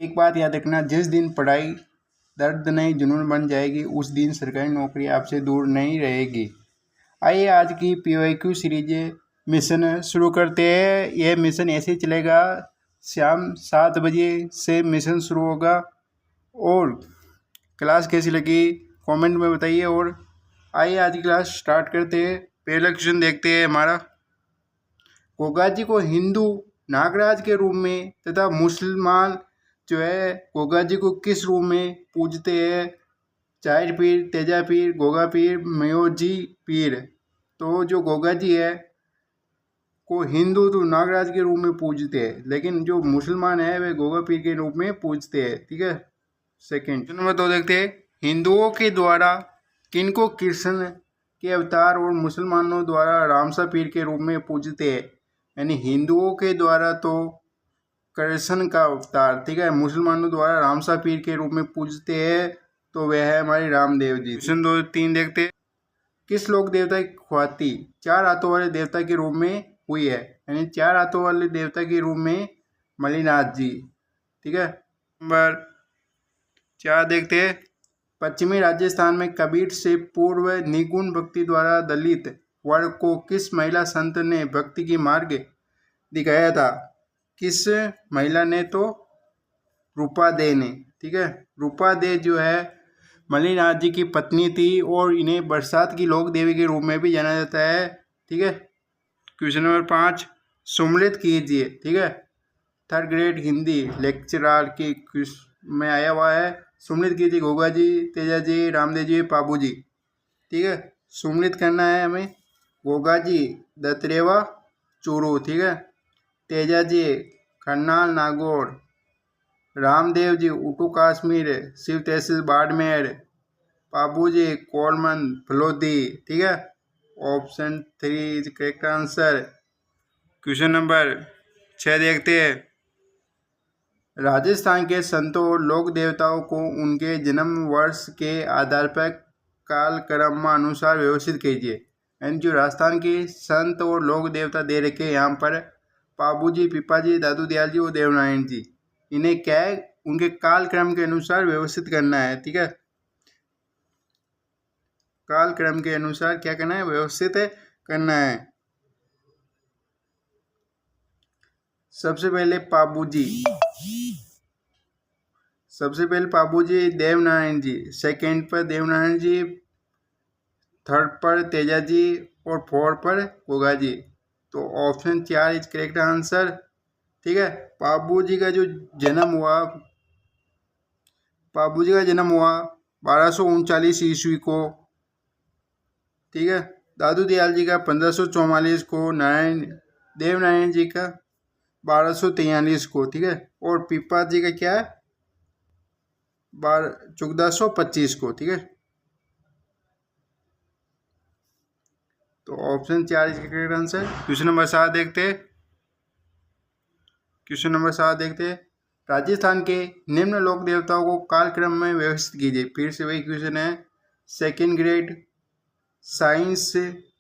एक बात याद रखना, जिस दिन पढ़ाई दर्द नहीं जुनून बन जाएगी उस दिन सरकारी नौकरी आपसे दूर नहीं रहेगी। आइए आज की PYQ सीरीज मिशन शुरू करते हैं। यह मिशन ऐसे चलेगा, शाम 7 बजे से मिशन शुरू होगा। और क्लास कैसी लगी कमेंट में बताइए। और आइए आज की क्लास स्टार्ट करते हैं। पहला क्वेश्चन देखते हैं हमारा। गोगा जी को हिंदू नागराज के रूप में तथा मुसलमान जो है गोगा जी को किस रूप में पूजते हैं? चार पीर, तेजा पीर, गोगा पीर, मयोजी पीर। तो जो गोगा जी है को हिंदू तो नागराज के रूप में पूजते हैं, लेकिन जो मुसलमान है वे गोगा पीर के रूप में पूजते हैं। ठीक है। सेकेंड नंबर 2 देखते हैं। हिंदुओं के द्वारा किनको कृष्ण के अवतार और मुसलमानों द्वारा रामसा पीर के रूप में पूजते हैं? यानी हिंदुओं के द्वारा तो कृष्ण का अवतार, ठीक है, मुसलमानों द्वारा रामसा पीर के रूप में पूजते हैं, तो वह है हमारे रामदेव जी। क्वेश्चन 2-3 देखते हैं। किस लोक देवता की ख्याति 4 हाथों वाले देवता के रूप में हुई है? यानी 4 हाथों वाले देवता के रूप में मलिनाथ जी। ठीक है। नंबर 4 देखते हैं। पश्चिमी राजस्थान में कबीर से पूर्व निगुण भक्ति द्वारा दलित वर्ग को किस महिला संत ने भक्ति की मार्ग दिखाया था? किस महिला ने? तो रूपा दे ने। ठीक है। रूपा दे जो है मलिनाथ जी की पत्नी थी और इन्हें बरसात की लोक देवी के रूप में भी जाना जाता है। ठीक है। क्वेश्चन नंबर 5 सम्मिलित कीजिए। ठीक है। 3rd ग्रेड हिंदी लेक्चरर की में आया हुआ है। सम्मिलित कीजिए। गोगा जी, तेजा जी, रामदेव जी, पाबू जी। ठीक है। सम्मिलित करना है हमें। गोगा जी दत्रेवा चूरू। ठीक है। तेजा जी खन्नाल नागौर, रामदेव जी उटू कश्मीर शिव तहसील बाड़मेर, पाबू जी कोलमन फलोदी। ठीक है। Option 3 is correct answer. Question number 6 देखते हैं। राजस्थान के संतों और लोक देवताओं को उनके जन्म वर्ष के आधार पर कालक्रम अनुसार व्यवस्थित कीजिए। यानी जो राजस्थान के संत और लोक देवता दे रखे यहाँ पर पाबू जी, पिपा जी, दादू दयाल जी और देवनारायण जी, इन्हें क्या है उनके कालक्रम के अनुसार व्यवस्थित करना है। ठीक है। कालक्रम के अनुसार क्या करना है? व्यवस्थित करना है। सबसे पहले पाबू जी, देवनारायण जी, सेकंड पर देवनारायण जी, 3rd पर तेजा जी और 4th पर गोगा जी। तो ऑप्शन 4 इज करेक्ट आंसर। ठीक है। पाबू जी का जन्म हुआ 1239 ईस्वी को। ठीक है। दादू दयाल जी का 1544 को, देवनारायण जी का 1243 को। ठीक है। और पिपा जी का क्या है 1425 को। ठीक है। तो ऑप्शन 4 इसका करेक्ट आंसर। क्वेश्चन नंबर 7 देखते हैं। राजस्थान के निम्न लोक देवताओं को कालक्रम में व्यवस्थित कीजिए। फिर से वही क्वेश्चन है। 2nd ग्रेड साइंस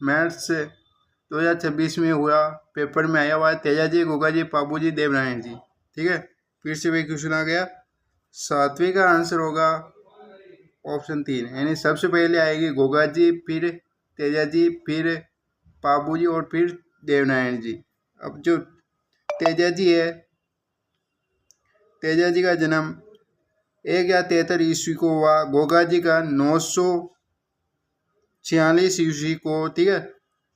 मैथ्स 2026 में हुआ, पेपर में आया हुआ है। तेजा जी, गोगा जी, पाबू जी, देवनारायण जी। ठीक है। फिर से वही क्वेश्चन आ गया। 7वीं का आंसर होगा ऑप्शन 3, यानी सबसे पहले आएगी गोगा जी, फिर तेजा जी, फिर पाबू जी और फिर देवनारायण जी। अब जो तेजा जी है, तेजा जी का जन्म 1073 ईस्वी को हुआ। गोगा जी का 946 ईस्वी को। ठीक है।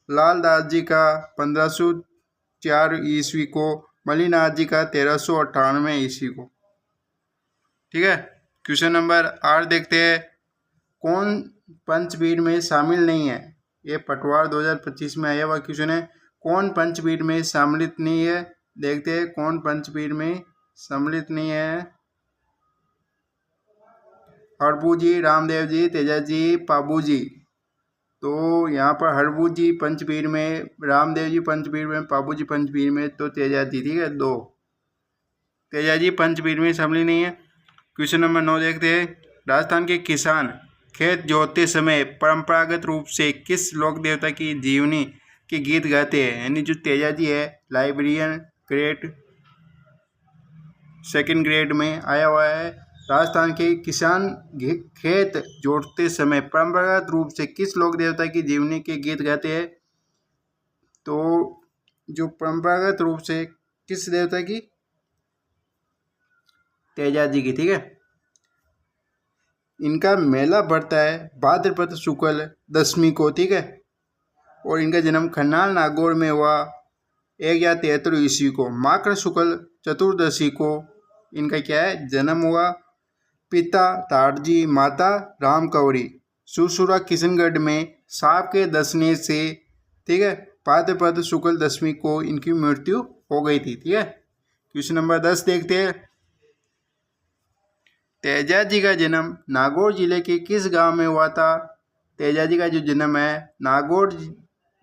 लालदास जी का 1504 ईस्वी को। मलिनाथ जी का 1398 ईस्वी को। ठीक है। क्वेश्चन नंबर 8 देखते हैं। कौन पंचपीठ में शामिल नहीं है? ये पटवार 2025 में आया हुआ क्वेश्चन है। कौन पंचपीठ में सम्मिलित नहीं है? देखते हैं कौन पंचपीठ में सम्मिलित नहीं है। हरबू जी, रामदेव जी, तेजा जी, पाबू जी। तो यहाँ पर हरबू जी पंचपीठ में, रामदेव जी पंचपीठ में, पाबू जी पंचपीठ में, तो तेजा जी। ठीक है। 2 तेजा जी पंचपीठ में शामिल नहीं है। क्वेश्चन नंबर 9 देखते हैं। राजस्थान के किसान खेत जोतते समय परंपरागत रूप से किस लोक देवता की जीवनी के गीत गाते हैं? यानी जो तेजा जी है लाइब्रेरियन ग्रेट सेकंड ग्रेड में आया हुआ है। राजस्थान के किसान खेत जोतते समय परंपरागत रूप से किस लोक देवता की जीवनी के गीत गाते हैं? तो जो परंपरागत रूप से किस देवता की? तेजाजी की। ठीक है। इनका मेला बढ़ता है भाद्रपद शुक्ल दशमी को। ठीक है। और इनका जन्म खन्नाल नागौर में हुआ 1073 ईस्वी को। माघ शुक्ल चतुर्दशी को इनका क्या है? जन्म हुआ। पिता ताड़जी, माता राम कंवरी। सुसुरा किशनगढ़ में सांप के डसने से, ठीक है, भाद्रपद शुक्ल दशमी को इनकी मृत्यु हो गई थी। ठीक है। क्वेश्चन नंबर 10 देखते हैं। तेजाजी का जन्म नागौर जिले के किस गांव में हुआ था? तेजाजी का जो जन्म है नागौर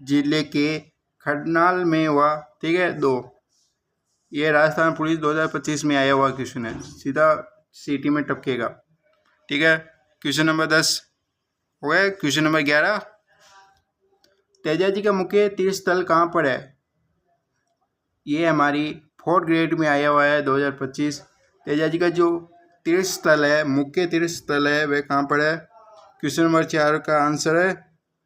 जिले के खन्नाल में हुआ। ठीक है। 2, ये राजस्थान पुलिस 2025 में आया हुआ क्वेश्चन है, सीधा सीटी में टपकेगा। ठीक है। क्वेश्चन नंबर 10 हो गया। क्वेश्चन नंबर 11, तेजाजी का मुख्य तीर्थ स्थल कहाँ पर है? ये हमारी 4th ग्रेड में आया हुआ है 2025। तेजाजी का जो तीर्थ स्थल है, मुख्य तीर्थ स्थल है, वह कहाँ पर है? क्वेश्चन नंबर 4 का आंसर है,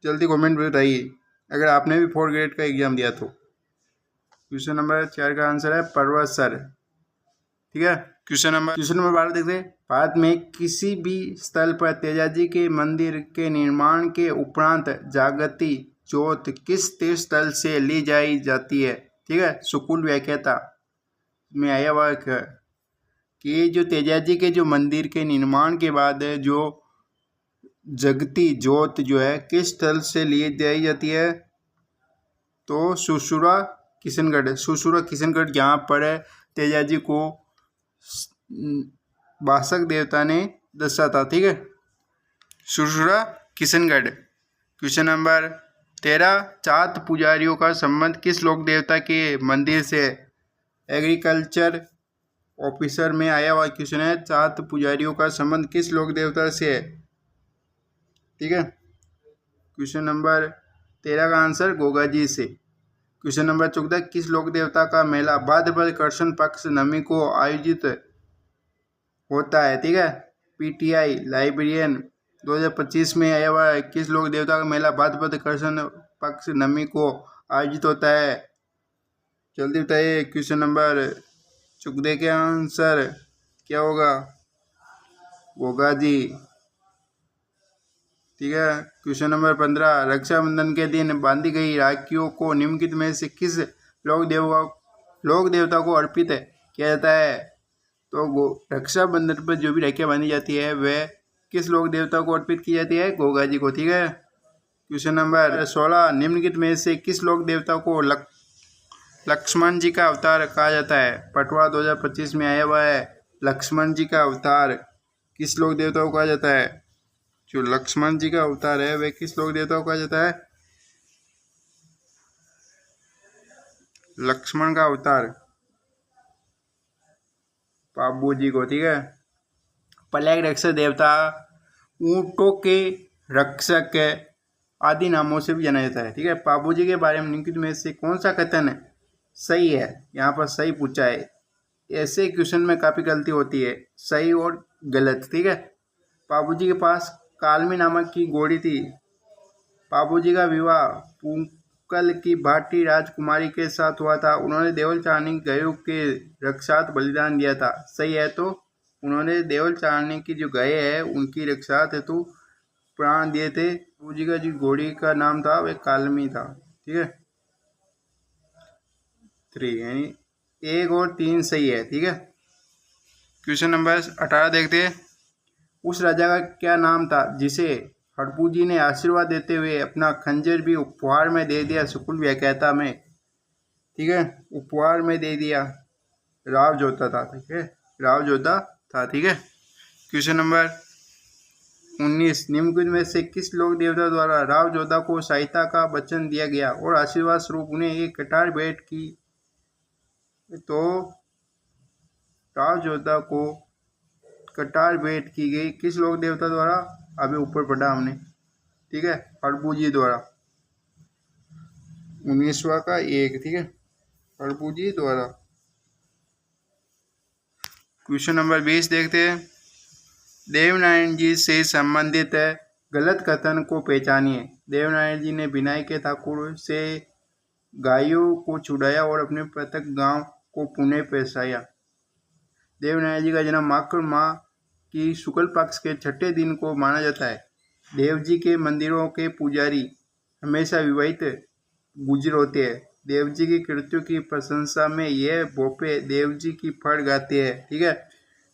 जल्दी कमेंट में बताइए अगर आपने भी 4th ग्रेड का एग्जाम दिया तो। क्वेश्चन नंबर 4 का आंसर है पर्वतसर। ठीक है। क्वेश्चन नंबर 12 देखते हैं। भारत में किसी भी स्थल पर तेजाजी के मंदिर के निर्माण के उपरांत जागती जोत किस तीर्थ स्थल से ली जाई जाती है? ठीक है। सुकुल व्याख्याता में आया हुआ है कि जो तेजाजी के जो मंदिर के निर्माण के बाद जो जगती जोत जो है किस स्थल से ली जाई जाती है? तो सुसुरा किशनगढ़। सुसुरा किशनगढ़ जहाँ पर है तेजाजी को वासक देवता ने दसा था। ठीक है। सुसुरा किशनगढ़। क्वेश्चन नंबर 13, चात पुजारियों का संबंध किस लोक देवता के मंदिर से? एग्रीकल्चर ऑफिसर में आया हुआ क्वेश्चन है, चात पुजारियों का संबंध किस लोक देवता से है? ठीक है। क्वेश्चन नंबर 13 का आंसर गोगा जी से। क्वेश्चन नंबर 14, किस लोक देवता का मेला भाद्रपद कृष्ण पक्ष नवमी को आयोजित होता है? ठीक है। पीटीआई लाइब्रेरियन 2025 में आया हुआ है। किस लोक देवता का मेला भाद्रपद कृष्ण पक्ष नवमी को आयोजित होता है? जल्दी बताइए। क्वेश्चन नंबर 14 के आंसर क्या होगा? गोगा जी। ठीक है। क्वेश्चन नंबर 15, रक्षाबंधन के दिन बांधी गई राखियों को निम्नलिखित में से किस लोक देवता को अर्पित किया जाता है? तो रक्षाबंधन पर जो भी राखियाँ बांधी जाती है वह किस लोक देवता को अर्पित की जाती है? गोगा जी को। ठीक है। क्वेश्चन नंबर 16, निम्नलिखित में से किस लोक देवता को लक्ष्मण जी का अवतार कहा जाता है? पटवा 2025 में आया हुआ है। लक्ष्मण जी का अवतार किस लोक देवता को कहा जाता है? जो लक्ष्मण जी का अवतार है वह किस लोक देवता को कहा जाता है? लक्ष्मण का अवतार बाबू जी को। ठीक है। प्लेग रक्षक देवता ऊंटों के रक्षक आदि नामों से भी जाना जाता है। ठीक है। बाबू जी के बारे में निम्नलिखित में से कौन सा कथन सही है? यहाँ पर सही पूछा है। ऐसे क्वेश्चन में काफ़ी गलती होती है, सही और गलत। ठीक है। बाबू जी के पास कालमी नामक की घोड़ी थी। बाबू जी का विवाह पुंकल की भाटी राजकुमारी के साथ हुआ था। उन्होंने देवल चारणी गायों के रक्षार्थ बलिदान दिया था। सही है। तो उन्होंने देवल चारणी की जो गाय है उनकी रक्षार्थ हेतु प्राण दिए थे। बाबू जी का जो घोड़ी का नाम था वह कालमी था। ठीक है। 3 यानी 1 और 3 सही है। ठीक है। क्वेश्चन नंबर 18 देखते हैं। उस राजा का क्या नाम था जिसे हड़पू जी ने आशीर्वाद देते हुए अपना खंजर भी उपहार में दे दिया? सुकुल व्याख्याता में। ठीक है। उपहार में दे दिया। राव जोधा था। ठीक है। राव जोधा था। ठीक है। क्वेश्चन नंबर 19, निम्नलिखित में से किस लोक देवता द्वारा राव जोधा को सहायता का वचन दिया गया और आशीर्वाद स्वरूप उन्हें एक कटार भेंट की? तो राव जोधा को कटार भेंट की गई किस लोक देवता द्वारा? अभी ऊपर पढ़ा हमने। ठीक है। हड़पू जी द्वारा। 19वां का 1। ठीक है। हड़पू जी द्वारा। क्वेश्चन नंबर 20 देखते हैं। देवनारायण जी से संबंधित गलत कथन को पहचानिए। देवनारायण जी ने बिनाई के ठाकुर से गायों को छुड़ाया और अपने पृथक गांव को पुणे पेशाया। देवनारायण जी का जन्म माघ माह की शुक्ल पक्ष के छठे दिन को माना जाता है। देव जी के मंदिरों के पुजारी हमेशा विवाहित गुजर होते हैं। देव जी की कृत्यों की प्रशंसा में यह भोपे देव जी की फड़ गाते हैं। ठीक है,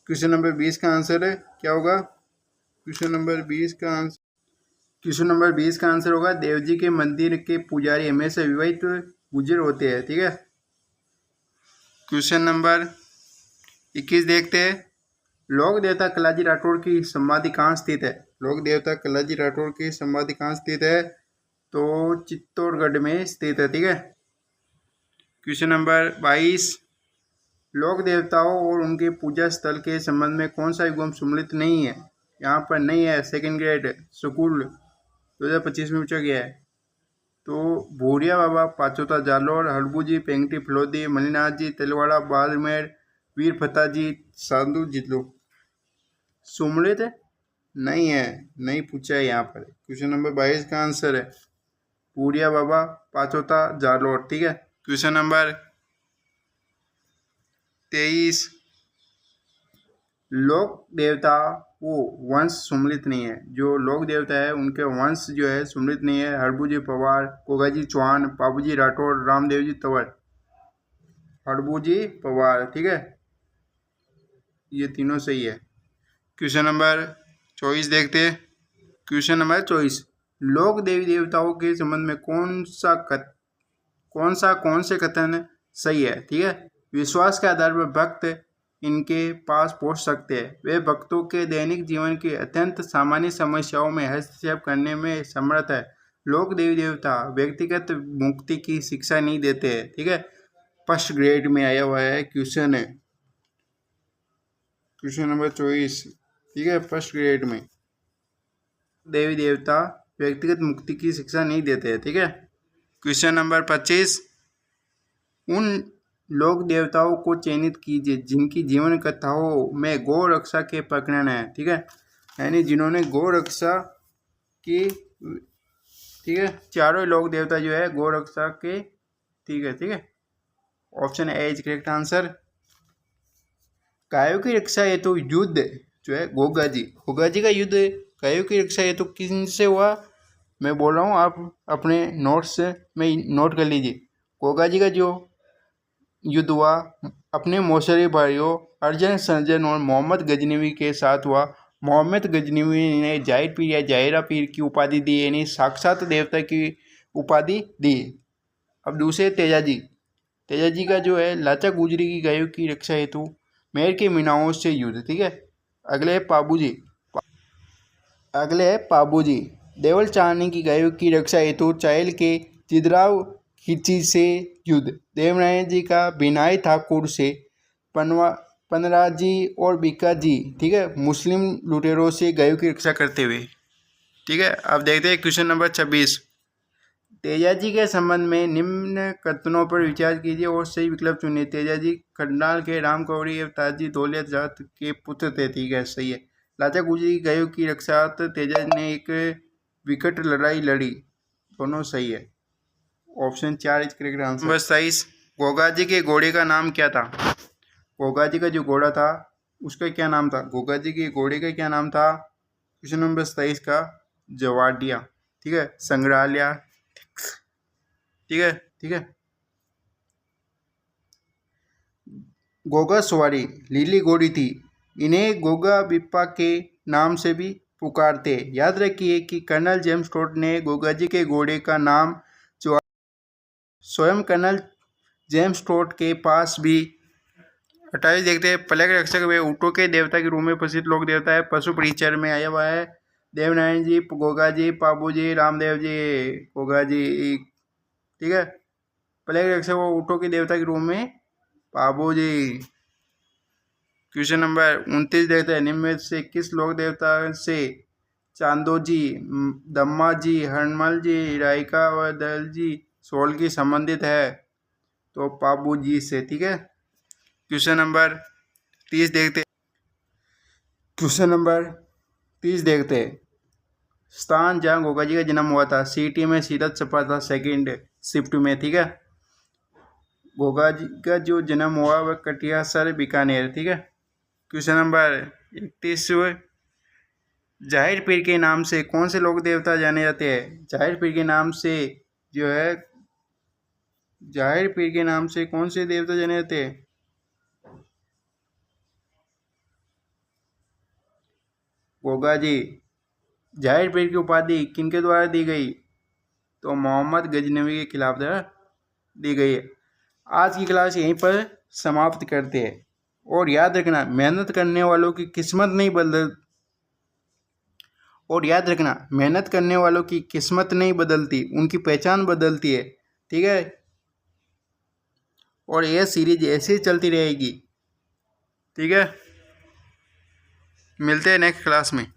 क्वेश्चन नंबर 20 का आंसर है क्या होगा? क्वेश्चन नंबर 20 का आंसर होगा देव जी के मंदिर के पुजारी हमेशा विवाहित गुजर होते हैं। ठीक है, क्वेश्चन नंबर 21 देखते हैं। लोक देवता कलाजी राठौड़ की समाधि कहाँ स्थित है? लोक देवता कलाजी राठौड़ की समाधि कहाँ स्थित है? तो चित्तौड़गढ़ में स्थित है। ठीक है, क्वेश्चन नंबर 22। लोक देवताओं और उनके पूजा स्थल के संबंध में कौन सा युग्म सम्मिलित नहीं है? यहाँ पर नहीं है, सेकंड ग्रेड स्कूल 2025 में पूछा गया है। तो भूरिया बाबा पाचोता जालोर, हड़बूजी पेंगटी फलोदी, मणिनाथ जी तेलवाड़ा, बाड़मेर, वीर फता जी साधु जितलो सम्मिलित नहीं है, नहीं पूछा है यहाँ पर। क्वेश्चन नंबर 22 का आंसर है भूरिया बाबा पाचोता जालोर। ठीक है, क्वेश्चन नंबर 23। लोक देवता वो वंश सम्मिलित नहीं है। जो लोक देवता है उनके वंश जो है सम्मिलित नहीं है। हड़बूजी पवार, गोगाजी चौहान, पाबूजी राठौड़, रामदेव जी तंवर। हड़बूजी पवार। ठीक है, ये तीनों सही है। क्वेश्चन नंबर 24 देखते हैं। Question number 24। लोक देवी देवताओं के संबंध में कौन से कथन सही है? ठीक है, विश्वास के आधार पर भक्त इनके पास पहुंच सकते हैं। वे भक्तों के दैनिक जीवन की अत्यंत सामान्य समस्याओं में हस्तक्षेप करने में समर्थ है। लोक देवी देवता व्यक्तिगत मुक्ति की शिक्षा नहीं देते हैं। ठीक है, फर्स्ट ग्रेड में आया हुआ है क्वेश्चन है, क्वेश्चन नंबर 24। ठीक है, फर्स्ट ग्रेड में देवी देवता व्यक्तिगत मुक्ति की शिक्षा नहीं देते हैं। ठीक है, क्वेश्चन नंबर 25। उन लोक देवताओं को चयनित कीजिए जिनकी जीवन कथाओं में गौ रक्षा के प्रकरण है। ठीक है, यानी जिन्होंने गौ रक्षा की। ठीक है, चारों लोक देवता जो है गौ रक्षा के। ठीक है, ठीक है, option A is correct answer. गायों की रक्षा हेतु युद्ध जो है गोगा जी का युद्ध गायों की रक्षा हेतु किनसे हुआ? मैं बोल रहा हूँ, आप अपने नोट्स में नोट कर लीजिए। गोगा जी का जो युद्ध हुआ अपने मौसरी भाइयों अर्जन सर्जन और मोहम्मद गजनवी के साथ हुआ। मोहम्मद गजनवी ने जाहिर पीर या जाहिरा पीर की उपाधि दी, यानी साक्षात देवता की उपाधि दी। अब दूसरे तेजा जी का जो है लाचा गुजरी की गायों की रक्षा हेतु मेर के मीनाओं से युद्ध। ठीक है, अगले है पाबूजी देवल चाहनी की गायों की रक्षा हेतु चायल के चिदराव खिची से युद्ध। देवनारायण जी का बिनाई ठाकुर से पनरा जी और बीका जी। ठीक है, मुस्लिम लुटेरों से गायों की रक्षा करते हुए। ठीक है, अब देखते हैं क्वेश्चन नंबर 26। तेजाजी के संबंध में निम्न कथनों पर विचार कीजिए और सही विकल्प चुनिए। तेजाजी खंडाल के राम कौड़ी ताजी दौलिया जात के पुत्र थे। ठीक है, सही है। लाचा गुजरी की गायों की रक्षा तेजाजी ने एक विकट लड़ाई लड़ी। दोनों सही है, option 4 is correct answer. Number 27। Goga ji के घोड़े का नाम क्या था? गोगा जी का जो घोड़ा था उसका क्या नाम था? गोगा जी के घोड़े का क्या नाम था? क्वेश्चन नंबर 27 का जवाडिया। ठीक है, संग्रहालय। ठीक है, ठीक है। गोगा सवारी लीली घोड़ी थी। इन्हें गोगा बिप्पा के नाम से भी पुकारते। याद रखिए कि कर्नल जेम्स टोड ने गोगा जी के घोड़े का नाम स्वयं कर्नल जेम्स टोड के पास भी 28 देखते हैं। फलक रक्षक वे ऊँटों के देवता के रूप में प्रसिद्ध लोक देवता है। पशु परिचर में आया हुआ है देवनारायण जी, गोगा जी, पाबू जी, रामदेव जी, गोगा जी। ठीक है, फलक रक्षक वो ऊँटों के देवता के रूप में पाबू जी। क्वेश्चन नंबर 29 देखते हैं। निम्न में से किस लोक देवता से चांदो जी, दम्मा जी, हरमल जी, रायका व दल जी सोल की संबंधित है? तो पाबू जी से। ठीक है, क्वेश्चन नंबर 30 देखते। क्वेश्चन नंबर 30 देखते। स्थान जहाँ गोगा जी का जन्म हुआ था, सिटी में सीरत छपा था सेकंड शिफ्ट में, ठीक है। गोगा जी का जो जन्म हुआ वह कटियासर बीकानेर, ठीक है। क्वेश्चन नंबर 31, जाहिर पीर के नाम से कौन से लोक देवता जाने जाते हैं? जाहिर पीर के नाम से जो है, जाहिर पीर के नाम से कौन से देवता जाने जाते हैं? गोगा जी। जाहिर पीर की उपाधि किनके द्वारा दी गई? तो मोहम्मद गजनवी के खिलाफ दी गई है। आज की क्लास यहीं पर समाप्त करते हैं। और याद रखना, मेहनत करने वालों की किस्मत नहीं बदलती, उनकी पहचान बदलती है, ठीक है। और यह सीरीज ऐसे ही चलती रहेगी, ठीक है। मिलते हैं नेक्स्ट क्लास में।